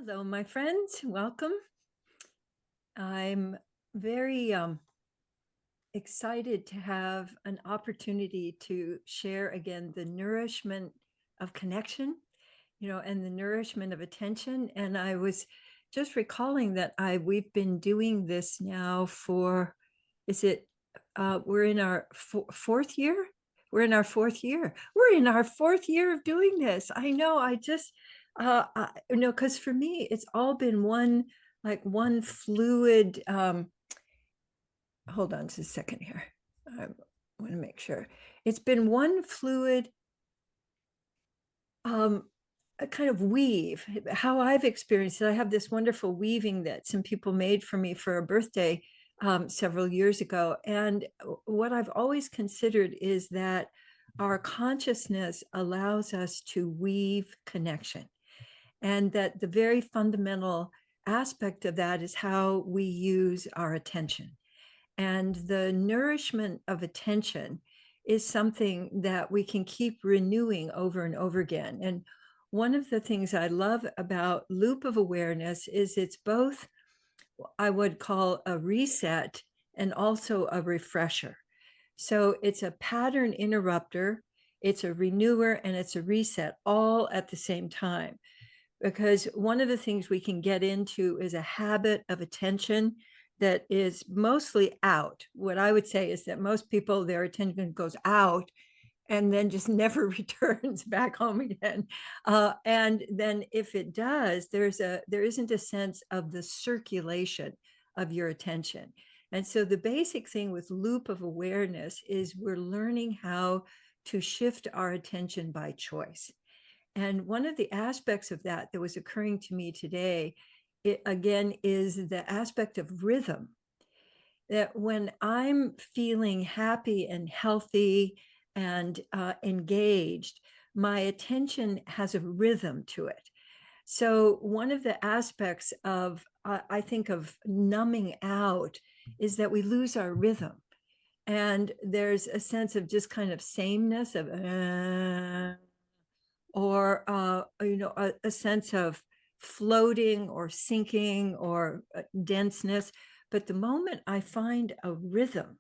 Hello, my friends. Welcome. I'm very excited to have an opportunity to share again the nourishment of connection, and the nourishment of attention. And I was just recalling that we've been doing this now for, is it, we're in our fourth year? We're in our fourth year. We're in our fourth year of doing this. I know. Because for me, it's all been one fluid. Hold on just a second here. I want to make sure it's been one fluid um a kind of weave. How I've experienced it, I have this wonderful weaving that some people made for me for a birthday several years ago, and what I've always considered is that our consciousness allows us to weave connection, and that the very fundamental aspect of that is how we use our attention. And the nourishment of attention is something that we can keep renewing over and over again. And one of the things I love about loop of awareness is it's both, I would call, a reset and also a refresher. So it's a pattern interrupter, it's a renewer, and it's a reset all at the same time. Because one of the things we can get into is a habit of attention that is mostly out. What I would say is that most people, their attention goes out and then just never returns back home again. And then if it does, there isn't a sense of the circulation of your attention. And so the basic thing with loop of awareness is we're learning how to shift our attention by choice. And one of the aspects of that was occurring to me today, it, again, is the aspect of rhythm. That when I'm feeling happy and healthy and engaged, my attention has a rhythm to it. So one of the aspects of, I think, of numbing out is that we lose our rhythm. And there's a sense of just kind of sameness of, or a sense of floating or sinking or denseness. But the moment I find a rhythm,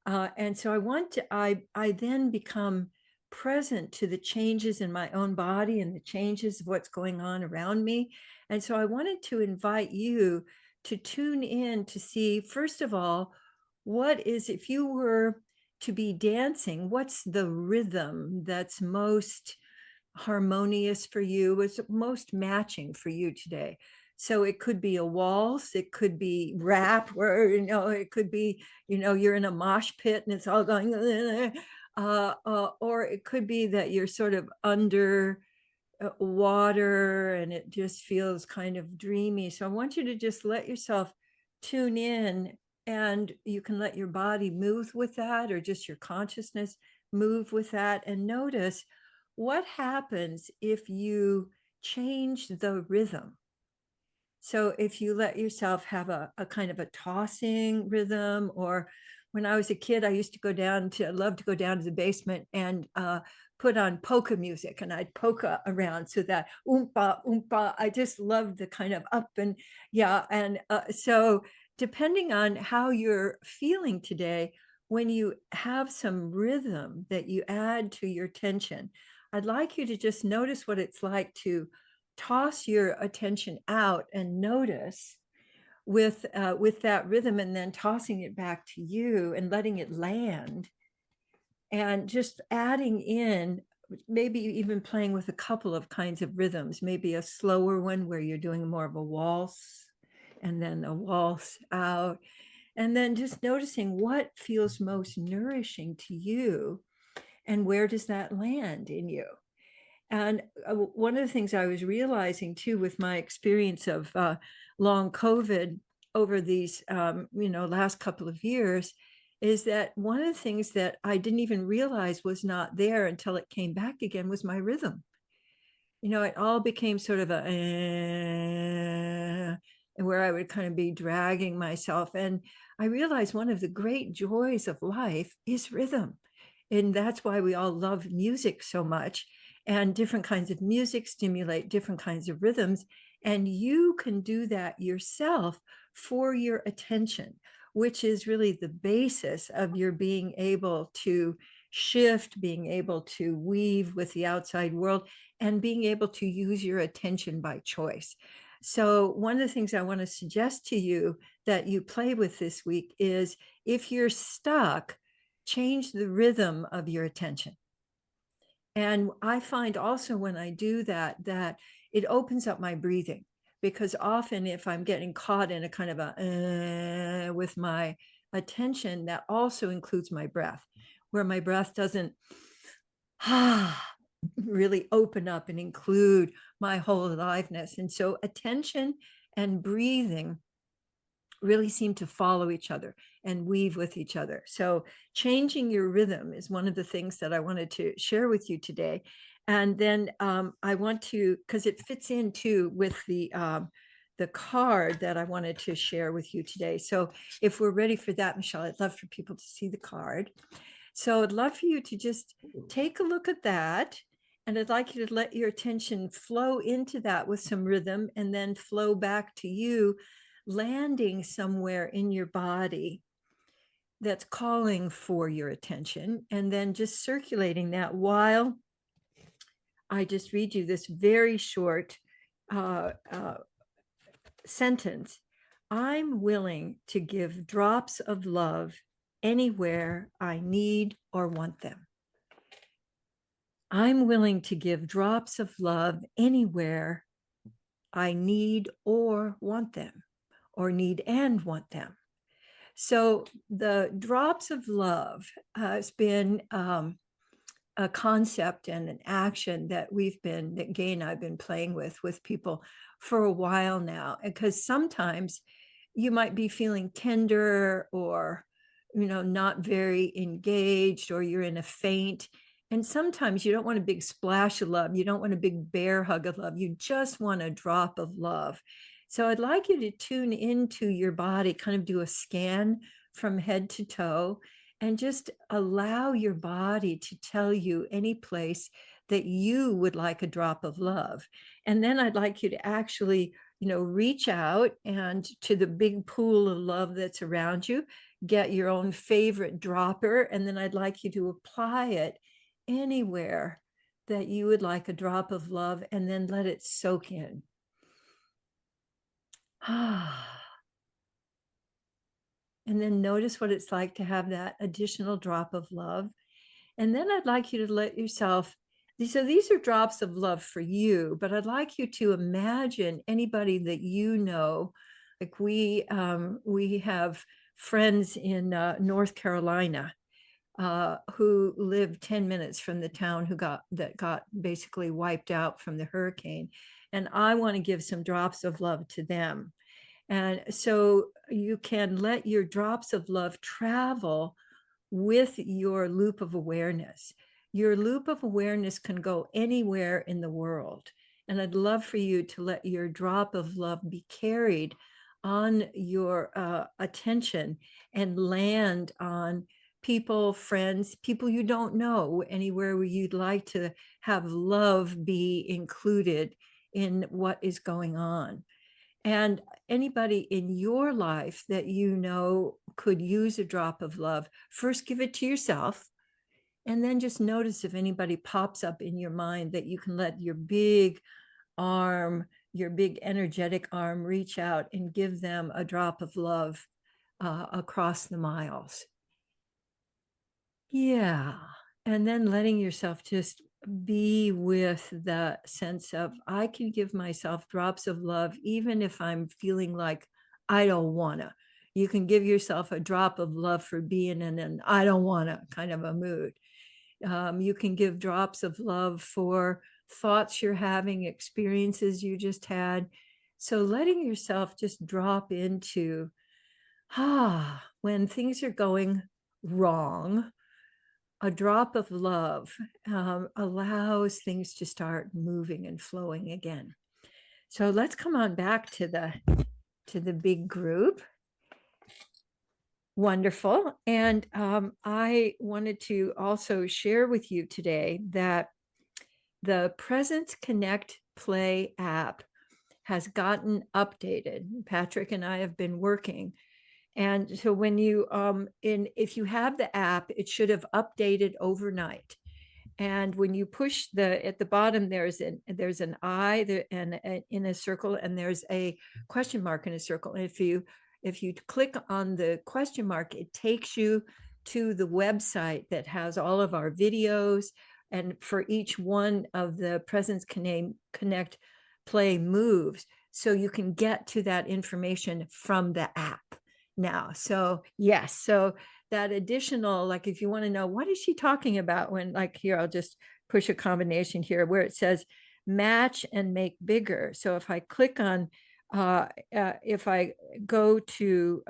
and so I then become present to the changes in my own body and the changes of what's going on around me. And so I wanted to invite you to tune in to see, first of all, what is, if you were to be dancing, what's the rhythm that's most harmonious for you, is most matching for you today. So it could be a waltz, it could be rap, where it could be, you're in a mosh pit and it's all going or it could be that you're sort of under water and it just feels kind of dreamy. So I want you to just let yourself tune in, and you can let your body move with that, or just your consciousness move with that, and notice what happens if you change the rhythm. So if you let yourself have a kind of a tossing rhythm, or when I was a kid, I used to love to go down to the basement and put on polka music, and I'd polka around, so that oompa, oompa, I just loved the kind of up and yeah. And so depending on how you're feeling today, when you have some rhythm that you add to your tension, I'd like you to just notice what it's like to toss your attention out and notice with that rhythm, and then tossing it back to you and letting it land, and just adding in, maybe even playing with a couple of kinds of rhythms, maybe a slower one where you're doing more of a waltz, and then a waltz out, and then just noticing what feels most nourishing to you, and where does that land in you. And one of the things I was realizing too, with my experience of long COVID over these, last couple of years, is that one of the things that I didn't even realize was not there until it came back again was my rhythm. It all became sort of where I would kind of be dragging myself. And I realized one of the great joys of life is rhythm. And that's why we all love music so much. And different kinds of music stimulate different kinds of rhythms. And you can do that yourself for your attention, which is really the basis of your being able to shift, being able to weave with the outside world, and being able to use your attention by choice. So one of the things I want to suggest to you that you play with this week is, if you're stuck, change the rhythm of your attention. And I find also when I do that, that it opens up my breathing, because often if I'm getting caught in a kind of a with my attention, that also includes my breath, where my breath doesn't really open up and include my whole aliveness. And so attention and breathing really seem to follow each other and weave with each other. So changing your rhythm is one of the things that I wanted to share with you today. And then I want to, because it fits in too with the card that I wanted to share with you today. So if we're ready for that, Michelle, I'd love for people to see the card. So I'd love for you to just take a look at that. And I'd like you to let your attention flow into that with some rhythm, and then flow back to you, landing somewhere in your body that's calling for your attention, and then just circulating that while I just read you this very short sentence. I'm willing to give drops of love anywhere I need or want them. I'm willing to give drops of love anywhere I need or want them, or need and want them. So the drops of love has been a concept and an action that Gay and I've been playing with people for a while now. Because sometimes you might be feeling tender, or, not very engaged, or you're in a faint. And sometimes you don't want a big splash of love. You don't want a big bear hug of love. You just want a drop of love. So I'd like you to tune into your body, kind of do a scan from head to toe, and just allow your body to tell you any place that you would like a drop of love. And then I'd like you to actually, reach out and to the big pool of love that's around you, get your own favorite dropper, and then I'd like you to apply it anywhere that you would like a drop of love, and then let it soak in. And then notice what it's like to have that additional drop of love. And then I'd like you to let yourself, so these are drops of love for you, but I'd like you to imagine anybody that you know. Like we have friends in North Carolina who lived 10 minutes from the town that got basically wiped out from the hurricane. And I want to give some drops of love to them. And so you can let your drops of love travel with your loop of awareness. Your loop of awareness can go anywhere in the world. And I'd love for you to let your drop of love be carried on your attention, and land on people, friends, people you don't know, anywhere where you'd like to have love be included in what is going on. And anybody in your life that you know could use a drop of love, first give it to yourself, and then just notice if anybody pops up in your mind that you can let your big arm, your big energetic arm, reach out and give them a drop of love across the miles. Yeah. And then letting yourself just be with the sense of, I can give myself drops of love, even if I'm feeling like I don't wanna. You can give yourself a drop of love for being in an I don't wanna kind of a mood. You can give drops of love for thoughts you're having, experiences you just had. So letting yourself just drop into, when things are going wrong, a drop of love allows things to start moving and flowing again. So let's come on back to the big group. Wonderful. And I wanted to also share with you today that the Presence Connect Play app has gotten updated. Patrick and I have been working. And so when you if you have the app, it should have updated overnight. And when you push at the bottom, there's an I there and in a circle, and there's a question mark in a circle. And if you click on the question mark, it takes you to the website that has all of our videos. And for each one of the Presence Connect Play moves, so you can get to that information from the app now. So yes, so that additional, like if you want to know what is she talking about, when, like, here, I'll just push a combination here where it says match and make bigger. So if I click on if I go to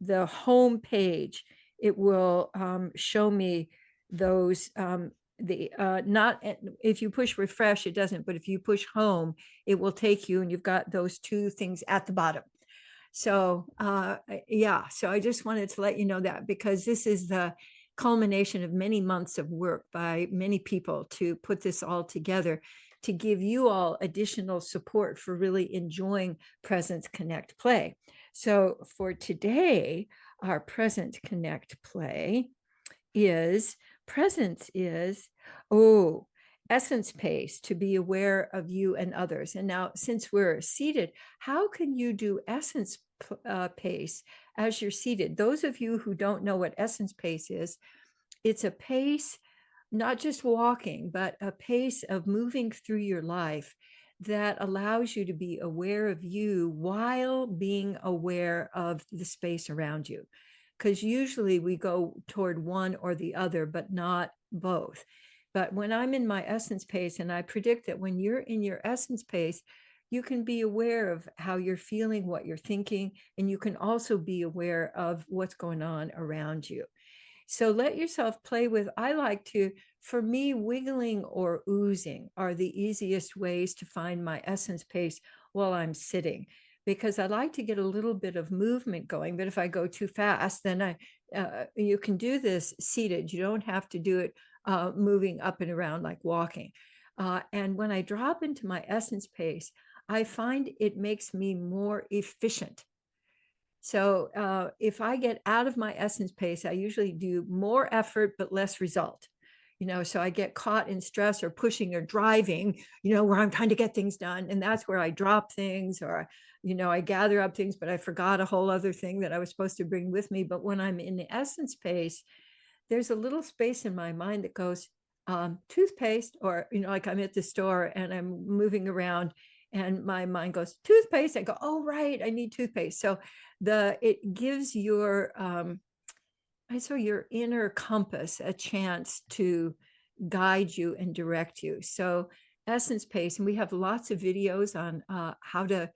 the home page, it will show me those the not if you push refresh, it doesn't, but if you push home, it will take you, and you've got those two things at the bottom. So yeah, so I just wanted to let you know that, because this is the culmination of many months of work by many people to put this all together, to give you all additional support for really enjoying Presence Connect Play. So for today, our Present Connect Play is presence is, oh, essence pace, to be aware of you and others. And now, since we're seated, how can you do essence pace as you're seated? Those of you who don't know what essence pace is, it's a pace, not just walking, but a pace of moving through your life that allows you to be aware of you while being aware of the space around you. Because usually we go toward one or the other, but not both. But when I'm in my essence pace, and I predict that when you're in your essence pace, you can be aware of how you're feeling, what you're thinking, and you can also be aware of what's going on around you. So let yourself play with, I like to, for me, wiggling or oozing are the easiest ways to find my essence pace while I'm sitting, because I like to get a little bit of movement going. But if I go too fast, then you can do this seated. You don't have to do it moving up and around like walking. And when I drop into my essence pace, I find it makes me more efficient. So if I get out of my essence pace, I usually do more effort, but less result. So I get caught in stress or pushing or driving, where I'm trying to get things done. And that's where I drop things, or, I gather up things, but I forgot a whole other thing that I was supposed to bring with me. But when I'm in the essence pace, there's a little space in my mind that goes, toothpaste, or, like I'm at the store and I'm moving around and my mind goes, toothpaste. I go, oh, right, I need toothpaste. So it gives your inner compass a chance to guide you and direct you. So essence pace, and we have lots of videos on how to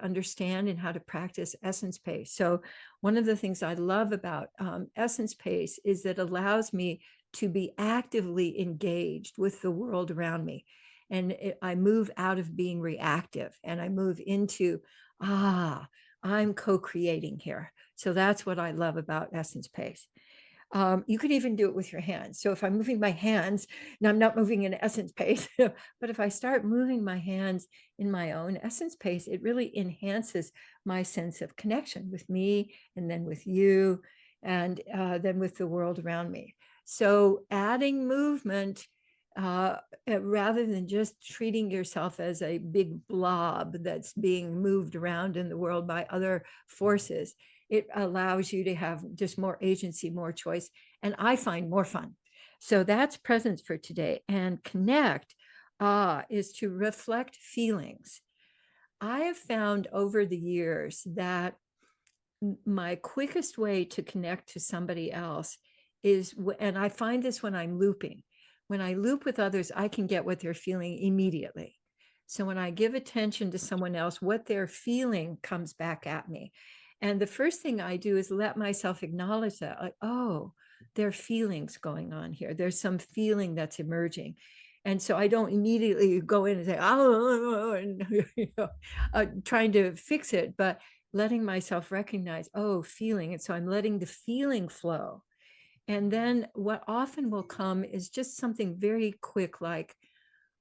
understand and how to practice essence pace. So one of the things I love about essence pace is that it allows me to be actively engaged with the world around me. And I move out of being reactive and I move into, I'm co-creating here. So that's what I love about essence pace. You could even do it with your hands. So if I'm moving my hands, and I'm not moving in essence pace, but if I start moving my hands in my own essence pace, it really enhances my sense of connection with me, and then with you, and then with the world around me. So adding movement, rather than just treating yourself as a big blob that's being moved around in the world by other forces, it allows you to have just more agency, more choice, and I find more fun. So that's presence for today. And connect is to reflect feelings. I have found over the years that my quickest way to connect to somebody else is, and I find this when I'm looping. When I loop with others, I can get what they're feeling immediately. So when I give attention to someone else, what they're feeling comes back at me. And the first thing I do is let myself acknowledge that, like, oh, there are feelings going on here. There's some feeling that's emerging. And so I don't immediately go in and say, oh, and, trying to fix it, but letting myself recognize, oh, feeling. And so I'm letting the feeling flow. And then what often will come is just something very quick, like,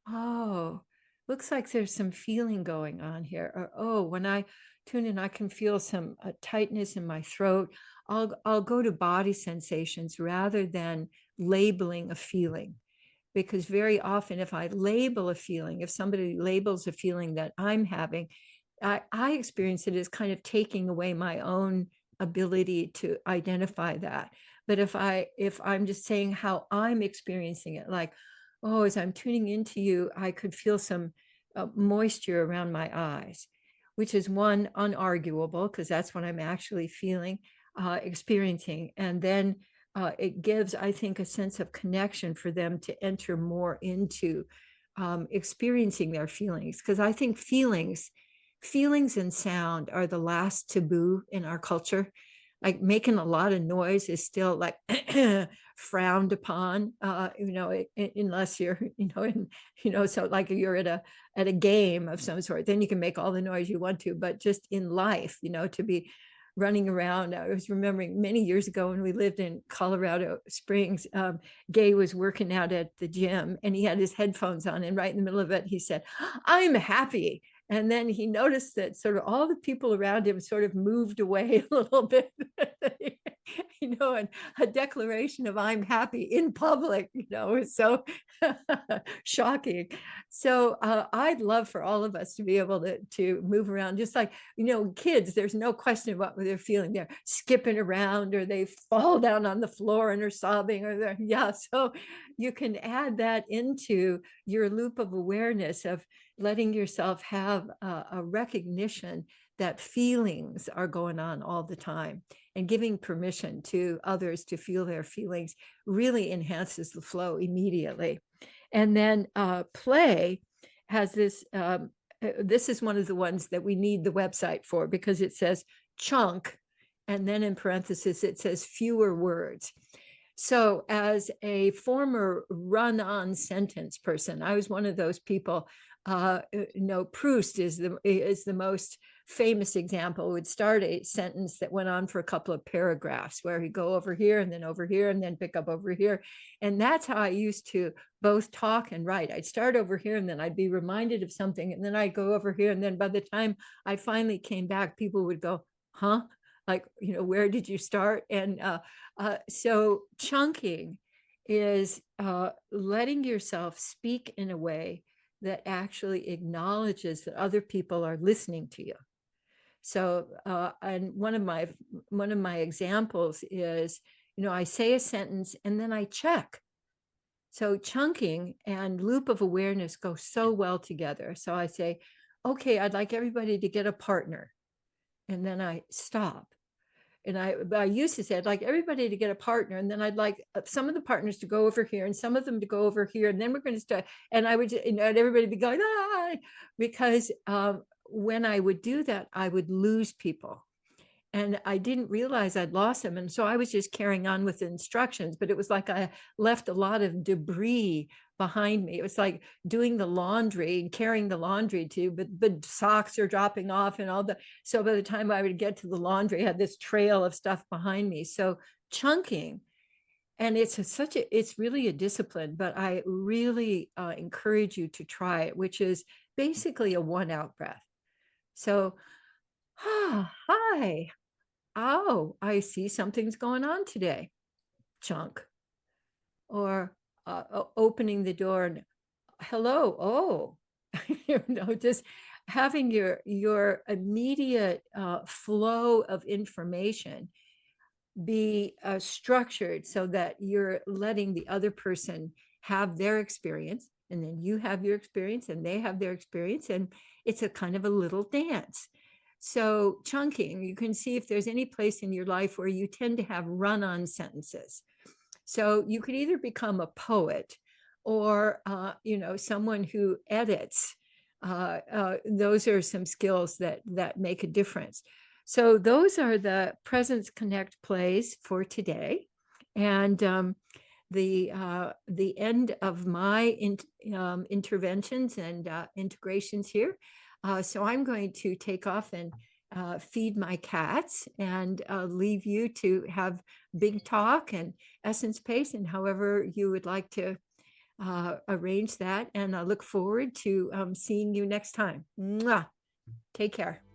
oh, looks like there's some feeling going on here. Or, oh, when I tune in, I can feel some tightness in my throat. I'll go to body sensations rather than labeling a feeling, because very often if I label a feeling, if somebody labels a feeling that I'm having, I experience it as kind of taking away my own ability to identify that. But if I'm just saying how I'm experiencing it, like, oh, as I'm tuning into you, I could feel some moisture around my eyes, which is one unarguable because that's what I'm actually feeling, experiencing. And then it gives, I think, a sense of connection for them to enter more into experiencing their feelings. Because I think feelings and sound are the last taboo in our culture. Like making a lot of noise is still like frowned upon, unless you're, so like you're at a game of some sort, then you can make all the noise you want to. But just in life, to be running around. I was remembering many years ago when we lived in Colorado Springs, Gay was working out at the gym and he had his headphones on, and right in the middle of it, he said, "I'm happy." And then he noticed that sort of all the people around him sort of moved away a little bit, and a declaration of "I'm happy" in public, is so shocking. So I'd love for all of us to be able to move around, just like, kids, there's no question what they're feeling. They're skipping around or they fall down on the floor and are sobbing, or so you can add that into your loop of awareness of letting yourself have a recognition that feelings are going on all the time, and giving permission to others to feel their feelings really enhances the flow immediately. And then play has this is one of the ones that we need the website for, because it says chunk, and then in parentheses it says fewer words. So as a former run-on sentence person, I was one of those people. Proust is the most famous example. Would start a sentence that went on for a couple of paragraphs, where he'd go over here and then over here and then pick up over here. And that's how I used to both talk and write. I'd start over here and then I'd be reminded of something, and then I'd go over here, and then by the time I finally came back, people would go, huh? Like, where did you start? And so chunking is letting yourself speak in a way that actually acknowledges that other people are listening to you. So, and one of my examples is, I say a sentence and then I check. So chunking and loop of awareness go so well together. So I say, okay, I'd like everybody to get a partner. And then I stop. And I used to say, I'd like everybody to get a partner. And then I'd like some of the partners to go over here and some of them to go over here. And then we're going to start. And I would, and everybody would be going, ah, because when I would do that, I would lose people. And I didn't realize I'd lost them. And so I was just carrying on with the instructions, but it was like I left a lot of debris behind me. It was like doing the laundry and carrying the laundry too, but the socks are dropping off and all the, so by the time I would get to the laundry, I had this trail of stuff behind me. So chunking, and it's really a discipline, but I really encourage you to try it, which is basically a 1-out breath. So, hi. Oh, I see something's going on today. Chunk. Or opening the door and hello. Oh, just having your immediate flow of information be structured so that you're letting the other person have their experience, and then you have your experience and they have their experience, and it's a kind of a little dance. So chunking, you can see if there's any place in your life where you tend to have run-on sentences. So you could either become a poet or someone who edits. Those are some skills that make a difference. So those are the Presence Connect plays for today. And the end of my interventions and integrations here. So I'm going to take off and feed my cats and leave you to have big talk and essence pace and however you would like to arrange that, and I look forward to seeing you next time. Mwah. Take care.